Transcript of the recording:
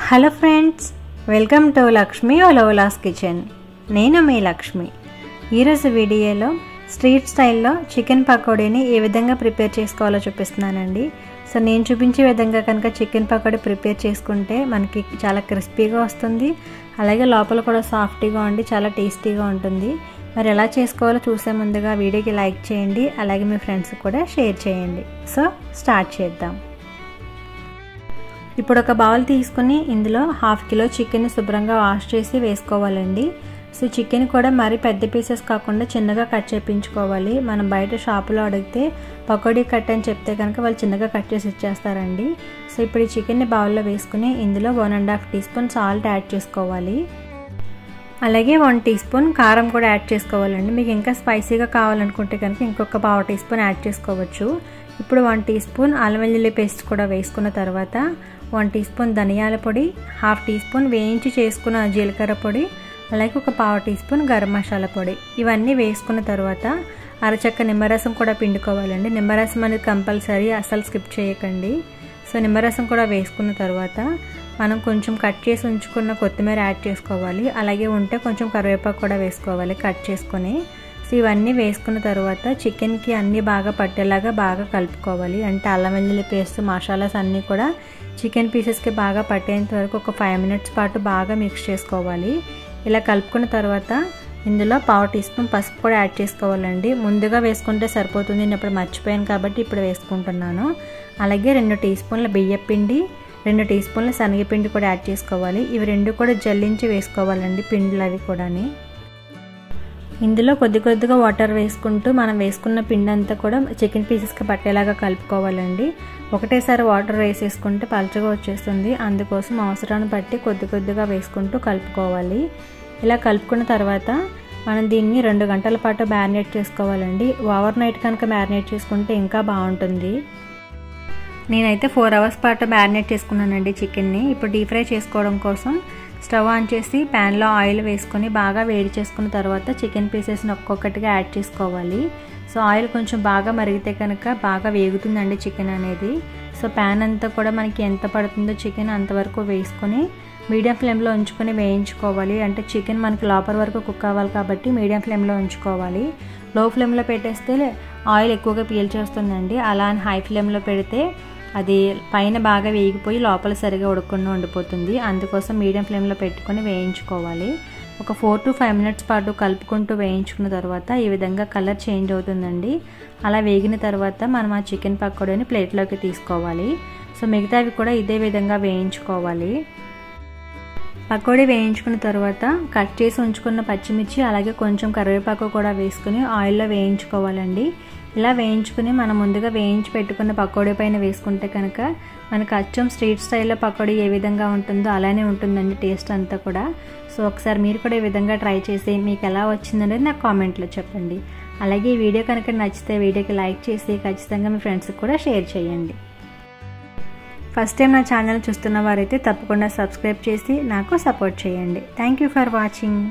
Hello friends, welcome to Lakshmi ఓలోలాస్ kitchen. నేను మీ లక్ష్మి. ఈరోజు వీడియోలో స్ట్రీట్ స్టైల్లో చికెన్ పకోడీని ఏ విధంగా ప్రిపేర్ చేసుకోవాలో చూపిస్తున్నానండి. సో నేను చూపించే విధంగా కనుక చికెన్ పకోడీ ప్రిపేర్ చేసుకుంటే మనకి చాలా క్రిస్పీగా వస్తుంది, అలాగే లోపల కూడా సాఫ్టీగా ఉండి చాలా టేస్టీగా ఉంటుంది. మరి ఎలా చేసుకోవాలో చూసే ముందుగా వీడియోకి లైక్ చేయండి, అలాగే మీ ఫ్రెండ్స్కి కూడా షేర్ చేయండి. సో స్టార్ట్ చేద్దాం. ఇప్పుడు ఒక బౌల్ తీసుకుని ఇందులో 1/2 కిలో చికెన్ శుభ్రంగా వాష్ చేసి వేసుకోవాలండి. సో చికెన్ కూడా మరీ పెద్ద పీసెస్ కాకుండా చిన్నగా కట్ చేయించుకోవాలి. మనం బయట షాపులో అడిగితే పకోడీ కట్ అని చెప్తే కనుక వాళ్ళు చిన్నగా కట్ చేసి ఇచ్చేస్తారండి. సో ఇప్పుడు ఈ చికెన్ని బౌల్లో వేసుకుని ఇందులో 1.5 టీ స్పూన్ సాల్ట్ యాడ్ చేసుకోవాలి. అలాగే 1 టీ స్పూన్ కారం కూడా యాడ్ చేసుకోవాలండి. మీకు ఇంకా స్పైసీగా కావాలనుకుంటే కనుక ఇంకొక 1/2 టీ స్పూన్ యాడ్ చేసుకోవచ్చు. ఇప్పుడు 1 టీ స్పూన్ అల్లం వెల్లుల్లి పేస్ట్ కూడా వేసుకున్న తర్వాత 1 టీ స్పూన్ ధనియాల పొడి, 1/2 టీ స్పూన్ వేయించి చేసుకున్న జీలకర్ర పొడి, అలాగే ఒక 1/4 టీ స్పూన్ గరం మసాలా పొడి ఇవన్నీ వేసుకున్న తర్వాత అరచక్క నిమ్మరసం కూడా పిండుకోవాలండి. నిమ్మరసం అనేది కంపల్సరీ, అస్సలు స్కిప్ చేయకండి. సో నిమ్మరసం కూడా వేసుకున్న తర్వాత మనం కొంచెం కట్ చేసి ఉంచుకున్న కొత్తిమీర యాడ్ చేసుకోవాలి. అలాగే ఉంటే కొంచెం కరివేపాకు కూడా వేసుకోవాలి కట్ చేసుకొని. సో ఇవన్నీ వేసుకున్న తర్వాత చికెన్కి అన్నీ బాగా పట్టేలాగా బాగా కలుపుకోవాలి. అంటే అల్లం వెల్లుల్లి పేస్ట్, మసాలాస్ అన్నీ కూడా చికెన్ పీసెస్కి బాగా పట్టేంత వరకు ఒక 5 మినిట్స్ పాటు బాగా మిక్స్ చేసుకోవాలి. ఇలా కలుపుకున్న తర్వాత ఇందులో 1/2 టీ స్పూన్ పసుపు కూడా యాడ్ చేసుకోవాలండి. ముందుగా వేసుకుంటే సరిపోతుంది, నేను ఇప్పుడు మర్చిపోయాను కాబట్టి ఇప్పుడు వేసుకుంటున్నాను. అలాగే 2 టీ స్పూన్ల బియ్యపిండి, 2 టీ స్పూన్ల శనగపిండి కూడా యాడ్ చేసుకోవాలి. ఇవి రెండు కూడా జల్లించి వేసుకోవాలండి, పిండిలు అవి కూడా. ఇందులో కొద్దిగా వాటర్ వేసుకుంటూ మనం వేసుకున్న పిండి అంతా కూడా చికెన్ పీసెస్కి పట్టేలాగా కలుపుకోవాలండి. ఒకటేసారి వాటర్ వేసేసుకుంటే పలుచగా వచ్చేస్తుంది, అందుకోసం అవసరాన్ని బట్టి కొద్దిగా వేసుకుంటూ కలుపుకోవాలి. ఇలా కలుపుకున్న తర్వాత మనం దీన్ని 2 గంటల పాటు మ్యారినేట్ చేసుకోవాలండి. ఓవర్ నైట్ కనుక మ్యారినేట్ చేసుకుంటే ఇంకా బాగుంటుంది. నేనైతే 4 అవర్స్ పాటు మ్యారినేట్ చేసుకున్నానండి చికెన్ని. ఇప్పుడు డీప్ ఫ్రై చేసుకోవడం కోసం స్టవ్ ఆన్ చేసి ప్యాన్లో ఆయిల్ వేసుకొని బాగా వేడి చేసుకున్న తర్వాత చికెన్ పీసెస్ని ఒక్కొక్కటిగా యాడ్ చేసుకోవాలి. సో ఆయిల్ కొంచెం బాగా మరిగితే కనుక బాగా వేగుతుందండి చికెన్ అనేది. సో ప్యాన్ అంతా కూడా మనకి ఎంత పడుతుందో చికెన్ అంతవరకు వేసుకొని మీడియం ఫ్లేమ్లో ఉంచుకొని వేయించుకోవాలి. అంటే చికెన్ మనకి లోపల వరకు కుక్ అవ్వాలి కాబట్టి మీడియం ఫ్లేమ్లో ఉంచుకోవాలి. లో ఫ్లేమ్లో పెట్టేస్తే ఆయిల్ ఎక్కువగా పీల్చేస్తుందండి. అలా అని హై ఫ్లేమ్లో పెడితే అది పైన బాగా వేగిపోయి లోపల సరిగా ఉడకకుండా ఉండిపోతుంది. అందుకోసం మీడియం ఫ్లేమ్లో పెట్టుకొని వేయించుకోవాలి. ఒక 4 to 5 మినిట్స్ పాటు కలుపుకుంటూ వేయించుకున్న తర్వాత ఈ విధంగా కలర్ చేంజ్ అవుతుందండి. అలా వేగిన తర్వాత మనం ఆ చికెన్ పకోడీని ప్లేట్లోకి తీసుకోవాలి. సో మిగతావి కూడా ఇదే విధంగా వేయించుకోవాలి. పకోడీ వేయించుకున్న తర్వాత కట్ చేసి ఉంచుకున్న పచ్చిమిర్చి, అలాగే కొంచెం కరివేపాకు కూడా వేసుకుని ఆయిల్లో వేయించుకోవాలండి. ఇలా వేయించుకుని మనం ముందుగా వేయించి పెట్టుకున్న పకోడీ పైన వేసుకుంటే కనుక మనకు అచ్చం స్ట్రీట్ స్టైల్లో పకోడీ ఏ విధంగా ఉంటుందో అలానే ఉంటుందండి టేస్ట్ అంతా కూడా. సో ఒకసారి మీరు కూడా ఈ విధంగా ట్రై చేసి మీకు ఎలా వచ్చిందనేది నాకు కామెంట్లో చెప్పండి. అలాగే ఈ వీడియో కనుక నచ్చితే వీడియోకి లైక్ చేసి ఖచ్చితంగా మీ ఫ్రెండ్స్కి కూడా షేర్ చేయండి. ఫస్ట్ టైం నా ఛానల్ చూస్తున్న వారైతే తప్పకుండా సబ్స్క్రైబ్ చేసి నాకు సపోర్ట్ చేయండి. Thank you for watching.